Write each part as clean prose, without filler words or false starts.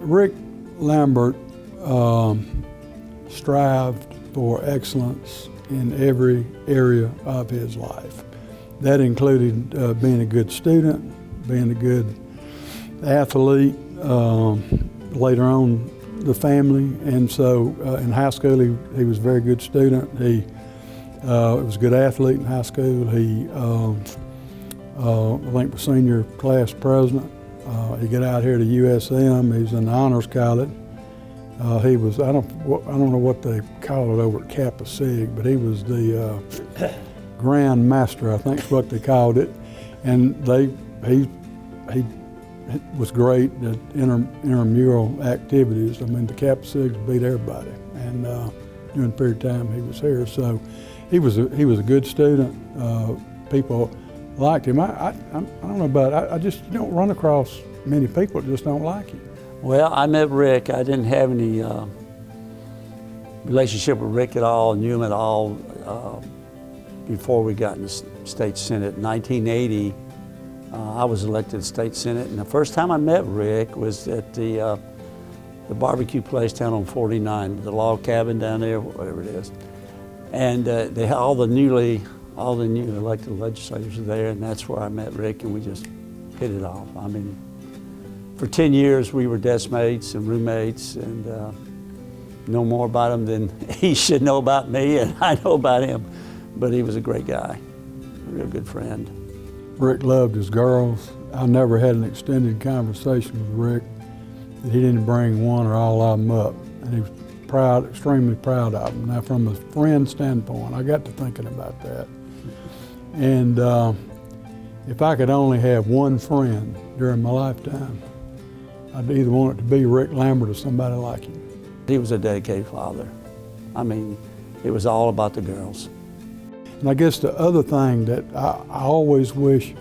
Rick Lambert strived for excellence in every area of his life. That included being a good student, being a good athlete, later on the family, and so in high school he was a very good student. He was a good athlete in high school. He I think was senior class president. He got out here to USM. He was in the honors college. He was, I don't know what they call it over at Kappa Sig, but he was the Grand Master, I think is what they called it. And he was great at intramural activities. I mean, the Kappa Sigs beat everybody. And during the period of time he was here. So he was a good student. People liked him. I don't know about it. I just don't run across many people that just don't like him. Well, I met Rick. I didn't have any relationship with Rick at all, knew him at all before we got in the state senate. In 1980, I was elected to state senate, and the first time I met Rick was at the barbecue place down on 49, the log cabin down there, whatever it is. And they had all the new elected legislators were there, and that's where I met Rick, and we just hit it off. I mean, for 10 years we were desk mates and roommates, and know more about him than he should know about me, and I know about him. But he was a great guy, a real good friend. Rick loved his girls. I never had an extended conversation with Rick that he didn't bring one or all of them up, and he was proud, extremely proud of them. Now, from a friend standpoint, I got to thinking about that. And if I could only have one friend during my lifetime, I'd either want it to be Rick Lambert or somebody like him. He was a dedicated father. I mean, it was all about the girls. And I guess the other thing that I always wish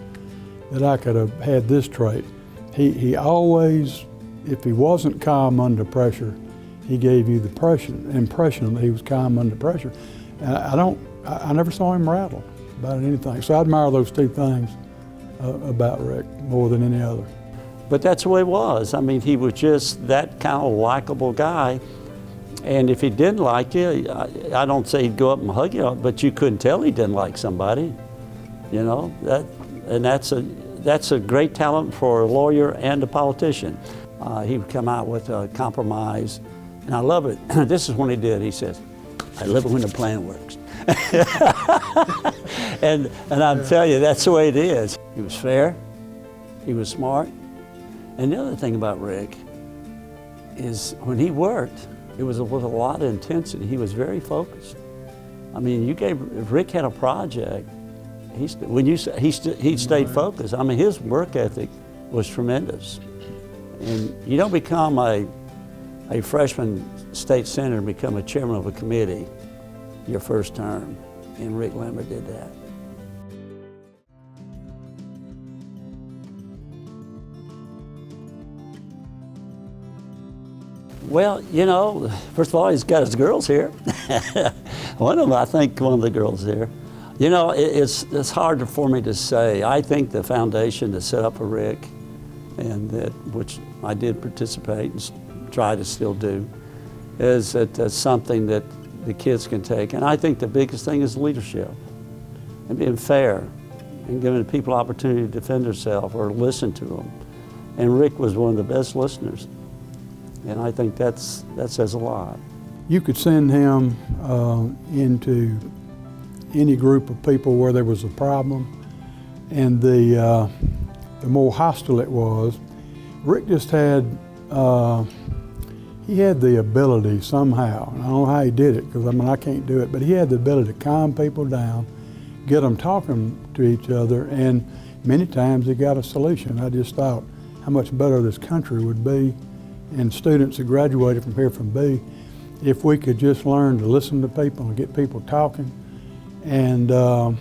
that I could have had this trait, he always, if he wasn't calm under pressure, he gave you the impression that he was calm under pressure. And I never saw him rattle about anything. So I admire those two things about Rick more than any other. But that's the way it was. I mean, he was just that kind of likable guy. And if he didn't like you, I don't say he'd go up and hug you, but you couldn't tell he didn't like somebody, you know. That's a great talent for a lawyer and a politician. He would come out with a compromise, and I love it. This is when he did. He says, "I love it when the plan works." and I'm telling you, that's the way it is. He was fair. He was smart. And the other thing about Rick is when he worked, it was with a lot of intensity. He was very focused. I mean, if Rick had a project, he stayed focused. I mean, his work ethic was tremendous. And you don't become a freshman state senator and become a chairman of a committee your first term. And Rick Lambert did that. Well, you know, first of all, he's got his girls here. One of them, I think one of the girls here. You know, it's hard for me to say. I think the foundation that set up for Rick, and which I did participate and try to still do, is that something that the kids can take. And I think the biggest thing is leadership and being fair and giving people opportunity to defend themselves or listen to them. And Rick was one of the best listeners. And I think that says a lot. You could send him into any group of people where there was a problem, and the more hostile it was, Rick just had, he had the ability somehow, and I don't know how he did it, because I mean, I can't do it, but he had the ability to calm people down, get them talking to each other, and many times he got a solution. I just thought how much better this country would be, and students that graduated from here from B, if we could just learn to listen to people and get people talking and calm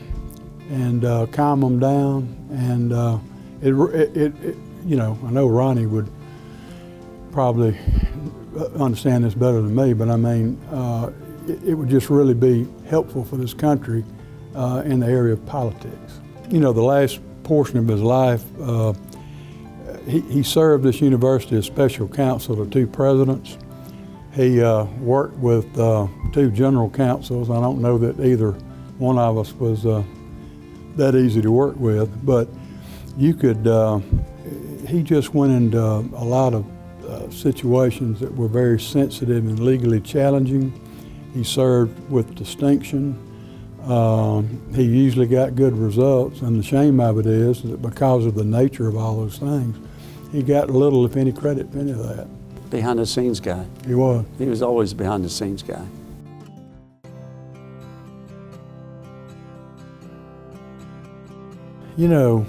them down. And you know, I know Ronnie would probably understand this better than me, but I mean, it would just really be helpful for this country in the area of politics. You know, the last portion of his life, he served this university as special counsel to 2 presidents. He worked with 2 general counsels. I don't know that either one of us was that easy to work with, but you could, he just went into a lot of situations that were very sensitive and legally challenging. He served with distinction. He usually got good results, and the shame of it is that because of the nature of all those things, he got little, if any, credit for any of that. Behind the scenes guy. He was. He was always a behind the scenes guy. You know,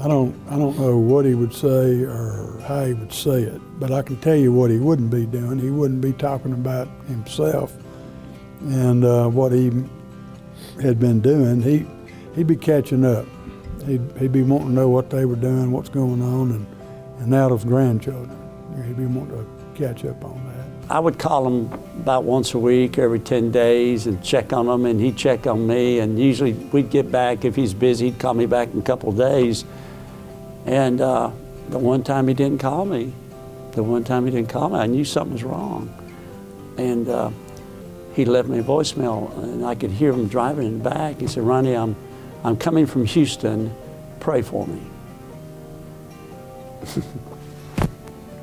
I don't know what he would say or how he would say it, but I can tell you what he wouldn't be doing. He wouldn't be talking about himself and what he had been doing. He'd be catching up. He'd be wanting to know what they were doing, what's going on, and now those grandchildren. He'd be wanting to catch up on that. I would call him about once a week, every 10 days, and check on him, and he'd check on me, and usually we'd get back. If he's busy, he'd call me back in a couple of days. And the one time he didn't call me, I knew something was wrong. And he left me a voicemail, and I could hear him driving in the back. He said, "Ronnie, I'm coming from Houston, pray for me."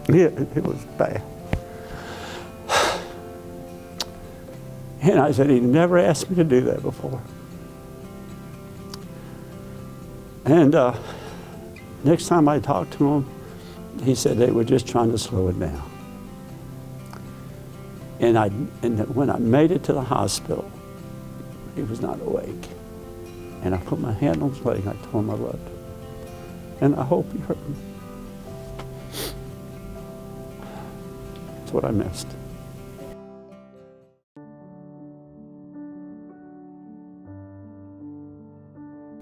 Yeah, it was bad. And I said, he never asked me to do that before. And next time I talked to him, he said they were just trying to slow it down. And when I made it to the hospital, he was not awake. And I put my hand on his leg and I told him I loved him. And I hope he heard me. That's what I missed.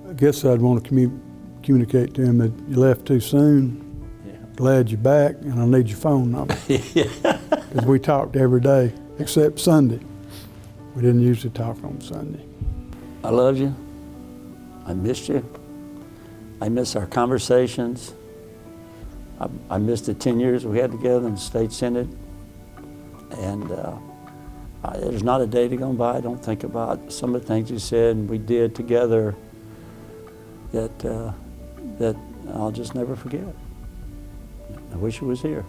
I guess I'd want to communicate to him that you left too soon. Yeah. Glad you're back, and I need your phone number. Because we talked every day, except Sunday. We didn't usually talk on Sunday. I love you. I missed you. I miss our conversations. I missed the 10 years we had together in the State Senate. And there's not a day to go by I don't think about some of the things you said and we did together that I'll just never forget. I wish he was here.